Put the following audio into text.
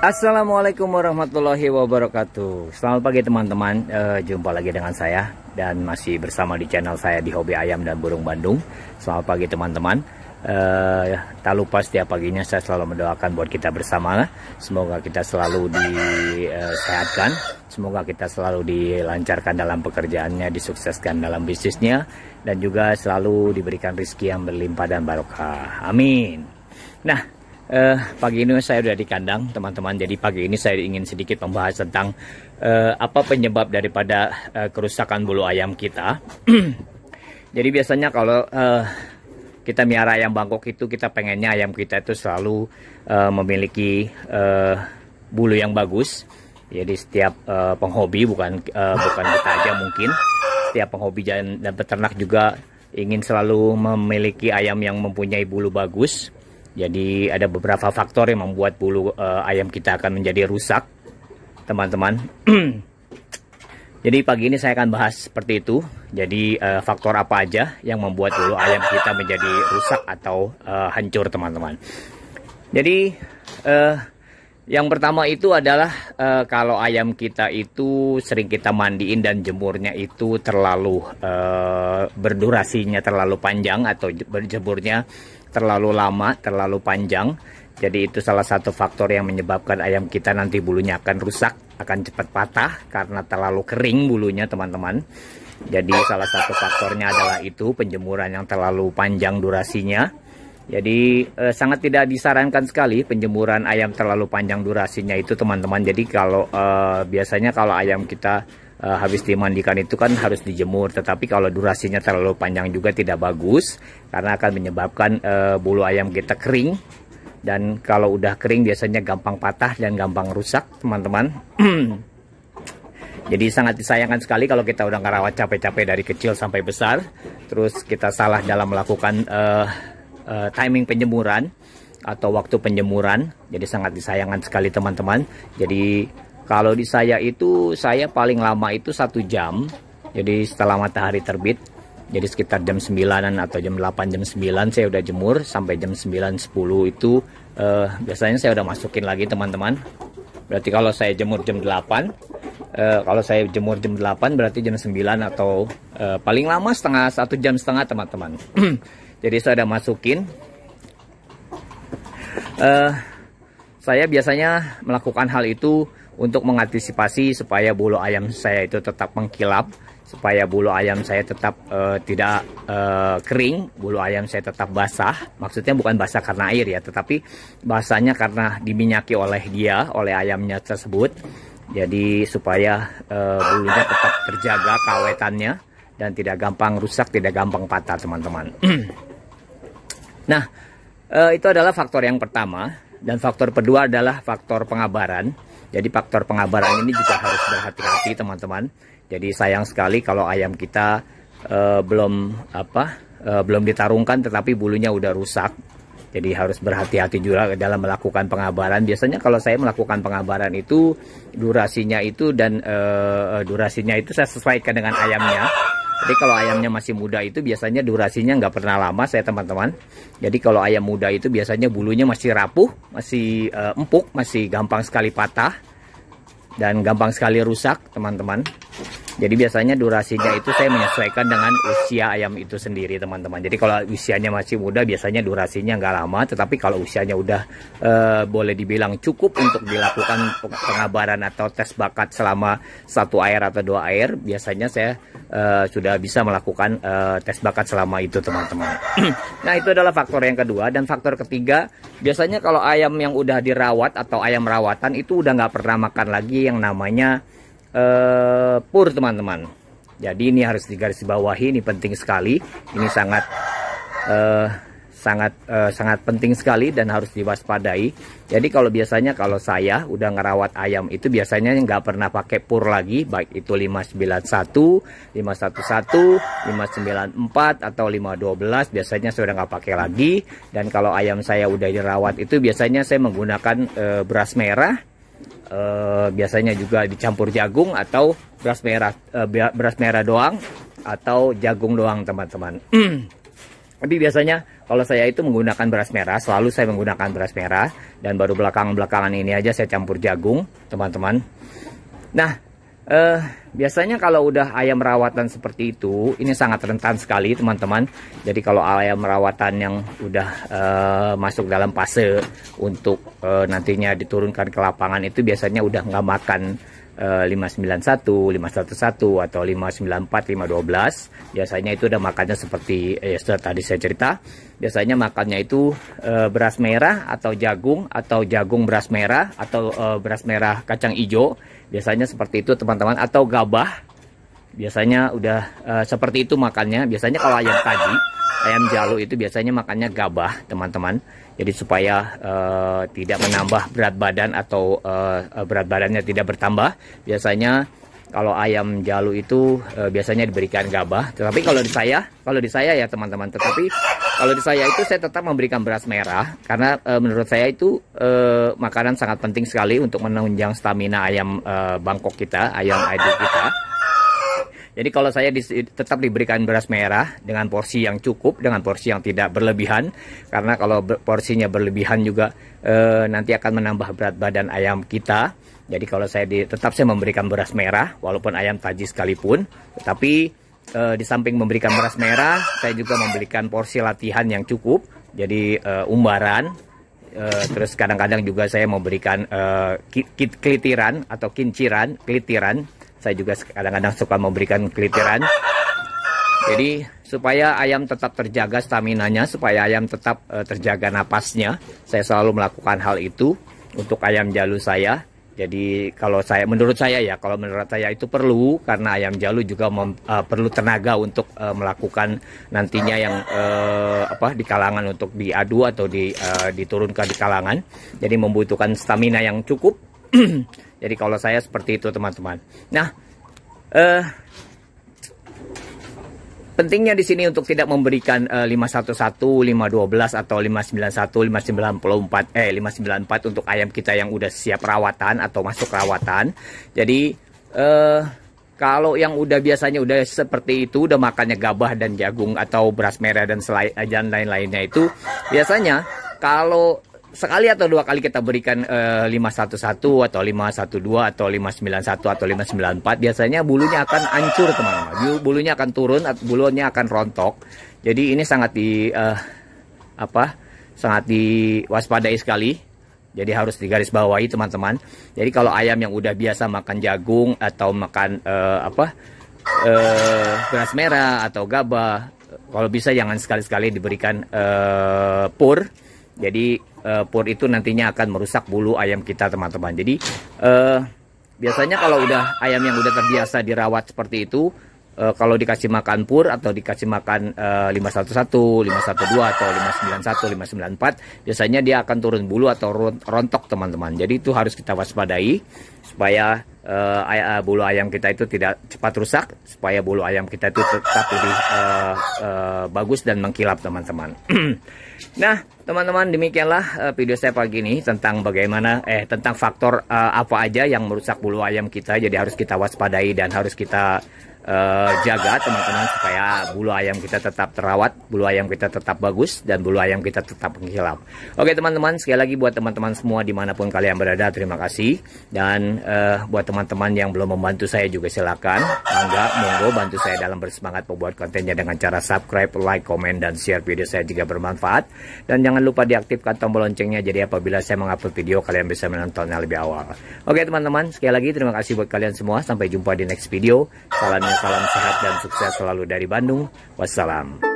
Assalamualaikum warahmatullahi wabarakatuh. Selamat pagi teman-teman. Jumpa lagi dengan saya dan masih bersama di channel saya di Hobi Ayam dan Burung Bandung. Selamat pagi teman-teman. Tak lupa setiap paginya saya selalu mendoakan buat kita bersama. Semoga kita selalu disehatkan. Semoga kita selalu dilancarkan dalam pekerjaannya, disukseskan dalam bisnisnya, dan juga selalu diberikan rezeki yang berlimpah dan barokah. Amin. Nah, pagi ini saya udah di kandang teman-teman. Jadi pagi ini saya ingin sedikit membahas tentang apa penyebab daripada kerusakan bulu ayam kita. Jadi biasanya kalau kita miara ayam Bangkok itu, kita pengennya ayam kita itu selalu memiliki bulu yang bagus. Jadi setiap penghobi, bukan kita aja mungkin, setiap penghobi dan peternak juga ingin selalu memiliki ayam yang mempunyai bulu bagus. Jadi ada beberapa faktor yang membuat bulu ayam kita akan menjadi rusak, teman-teman. Jadi pagi ini saya akan bahas seperti itu. Jadi faktor apa aja yang membuat bulu ayam kita menjadi rusak atau hancur, teman-teman. Jadi yang pertama itu adalah kalau ayam kita itu sering kita mandiin dan jemurnya itu terlalu berdurasinya terlalu panjang, atau berjemurnya terlalu lama, terlalu panjang. Jadi itu salah satu faktor yang menyebabkan ayam kita nanti bulunya akan rusak, akan cepat patah karena terlalu kering bulunya, teman-teman. Jadi salah satu faktornya adalah itu, penjemuran yang terlalu panjang durasinya. Jadi sangat tidak disarankan sekali penjemuran ayam terlalu panjang durasinya itu, teman-teman. Jadi kalau biasanya kalau ayam kita habis dimandikan itu kan harus dijemur, tetapi kalau durasinya terlalu panjang juga tidak bagus karena akan menyebabkan bulu ayam kita kering, dan kalau udah kering biasanya gampang patah dan gampang rusak, teman-teman. Jadi sangat disayangkan sekali kalau kita udah ngerawat capek-capek dari kecil sampai besar, terus kita salah dalam melakukan timing penjemuran atau waktu penjemuran. Jadi sangat disayangkan sekali, teman-teman. Jadi kalau di saya itu, saya paling lama itu 1 jam. Jadi setelah matahari terbit, jadi sekitar jam 9-an atau jam 8, jam 9 saya udah jemur. Sampai jam 9-10 itu biasanya saya udah masukin lagi, teman-teman. Berarti kalau saya jemur jam 8, kalau saya jemur jam 8 berarti jam 9 atau paling lama 1 jam setengah, teman-teman. Jadi saya udah masukin. Saya biasanya melakukan hal itu untuk mengantisipasi supaya bulu ayam saya itu tetap mengkilap, supaya bulu ayam saya tetap tidak kering, bulu ayam saya tetap basah. Maksudnya bukan basah karena air ya, tetapi basahnya karena diminyaki oleh ayamnya tersebut. Jadi supaya bulunya tetap terjaga keawetannya dan tidak gampang rusak, tidak gampang patah, teman-teman. Nah, itu adalah faktor yang pertama. Dan faktor kedua adalah faktor pengabaran. Jadi faktor pengabaran ini juga harus berhati-hati, teman-teman. Jadi sayang sekali kalau ayam kita belum ditarungkan tetapi bulunya udah rusak. Jadi harus berhati-hati juga dalam melakukan pengabaran. Biasanya kalau saya melakukan pengabaran itu durasinya itu saya sesuaikan dengan ayamnya. Jadi kalau ayamnya masih muda itu biasanya durasinya nggak pernah lama saya, teman-teman. Jadi kalau ayam muda itu biasanya bulunya masih rapuh, masih empuk, masih gampang sekali patah dan gampang sekali rusak, teman-teman. Jadi biasanya durasinya itu saya menyesuaikan dengan usia ayam itu sendiri, teman-teman. Jadi kalau usianya masih muda biasanya durasinya nggak lama, tetapi kalau usianya udah boleh dibilang cukup untuk dilakukan pengabaran atau tes bakat selama 1 air atau 2 air, biasanya saya sudah bisa melakukan tes bakat selama itu, teman-teman. Nah, itu adalah faktor yang kedua. Dan faktor ketiga, biasanya kalau ayam yang udah dirawat atau ayam rawatan itu udah nggak pernah makan lagi yang namanya pur, teman-teman. Jadi ini harus digarisbawahi, ini penting sekali. Ini sangat penting sekali dan harus diwaspadai. Jadi kalau biasanya kalau saya udah ngerawat ayam itu biasanya nggak pernah pakai pur lagi, baik itu 591, 511, 594 atau 512, biasanya saya udah nggak pakai lagi. Dan kalau ayam saya udah dirawat itu biasanya saya menggunakan beras merah. Biasanya juga dicampur jagung atau beras merah doang atau jagung doang, teman-teman. Tapi biasanya kalau saya itu menggunakan beras merah, selalu saya menggunakan beras merah, dan baru belakangan ini aja saya campur jagung, teman-teman. Nah, biasanya kalau udah ayam rawatan seperti itu, ini sangat rentan sekali, teman-teman. Jadi kalau ayam rawatan yang udah masuk dalam fase untuk nantinya diturunkan ke lapangan, itu biasanya udah nggak makan 591, 511 atau 594, 512. Biasanya itu udah makannya seperti tadi saya cerita. Biasanya makannya itu beras merah atau jagung beras merah atau beras merah kacang hijau. Biasanya seperti itu, teman-teman, atau gabah. Biasanya udah seperti itu makannya. Biasanya kalau ayam tadi, ayam jalu itu biasanya makannya gabah, teman-teman. Jadi supaya tidak menambah berat badan atau berat badannya tidak bertambah. Biasanya kalau ayam jalu itu biasanya diberikan gabah. Tetapi kalau di saya ya teman-teman. Tetapi kalau di saya itu saya tetap memberikan beras merah karena menurut saya itu makanan sangat penting sekali untuk menunjang stamina ayam Bangkok kita, ayam idul kita. Jadi kalau saya tetap diberikan beras merah dengan porsi yang cukup, dengan porsi yang tidak berlebihan. Karena kalau porsinya berlebihan juga nanti akan menambah berat badan ayam kita. Jadi kalau tetap saya memberikan beras merah, walaupun ayam taji sekalipun. Tetapi di samping memberikan beras merah, saya juga memberikan porsi latihan yang cukup. Jadi umbaran. Terus kadang-kadang juga saya memberikan kelitiran atau klitiran. Saya juga kadang-kadang suka memberikan kelitiran. Jadi supaya ayam tetap terjaga staminanya, supaya ayam tetap terjaga napasnya, saya selalu melakukan hal itu untuk ayam jalu saya. Jadi menurut saya itu perlu, karena ayam jalu juga perlu tenaga untuk melakukan nantinya yang di kalangan untuk diadu atau diturunkan di kalangan. Jadi membutuhkan stamina yang cukup. Jadi kalau saya seperti itu, teman-teman. Nah, pentingnya di sini untuk tidak memberikan 511, 512 atau 591, 594 untuk ayam kita yang udah siap rawatan atau masuk rawatan. Jadi kalau yang biasanya udah seperti itu, udah makannya gabah dan jagung atau beras merah dan lain-lainnya itu, biasanya kalau sekali atau dua kali kita berikan 511 atau 512 atau 591 atau 594, biasanya bulunya akan hancur, teman-teman. Bulunya akan turun, bulunya akan rontok. Jadi ini sangat sangat diwaspadai sekali. Jadi harus digarisbawahi, teman-teman. Jadi kalau ayam yang udah biasa makan jagung atau makan beras merah atau gabah, kalau bisa jangan sekali-sekali diberikan pur. Jadi pur itu nantinya akan merusak bulu ayam kita, teman-teman. Jadi biasanya kalau udah ayam yang udah terbiasa dirawat seperti itu, kalau dikasih makan pur atau dikasih makan 511, 512 atau 591, 594, biasanya dia akan turun bulu atau rontok, teman-teman. Jadi itu harus kita waspadai supaya bulu ayam kita itu tidak cepat rusak, supaya bulu ayam kita itu tetap lebih bagus dan mengkilap, teman-teman. Nah, teman-teman, demikianlah video saya pagi ini tentang bagaimana tentang faktor apa aja yang merusak bulu ayam kita. Jadi harus kita waspadai dan harus kita jaga, teman-teman, supaya bulu ayam kita tetap terawat, bulu ayam kita tetap bagus, dan bulu ayam kita tetap mengkilap. Oke, teman-teman, sekali lagi buat teman-teman semua dimanapun kalian berada, terima kasih. Dan buat teman-teman yang belum membantu saya juga silakan, monggo bantu saya dalam bersemangat membuat kontennya dengan cara subscribe, like, komen, dan share video saya jika bermanfaat. Dan jangan lupa diaktifkan tombol loncengnya, jadi apabila saya mengupload video kalian bisa menontonnya lebih awal. Oke, teman-teman, sekali lagi terima kasih buat kalian semua. Sampai jumpa di next video. Salam sehat dan sukses selalu dari Bandung. Wassalam.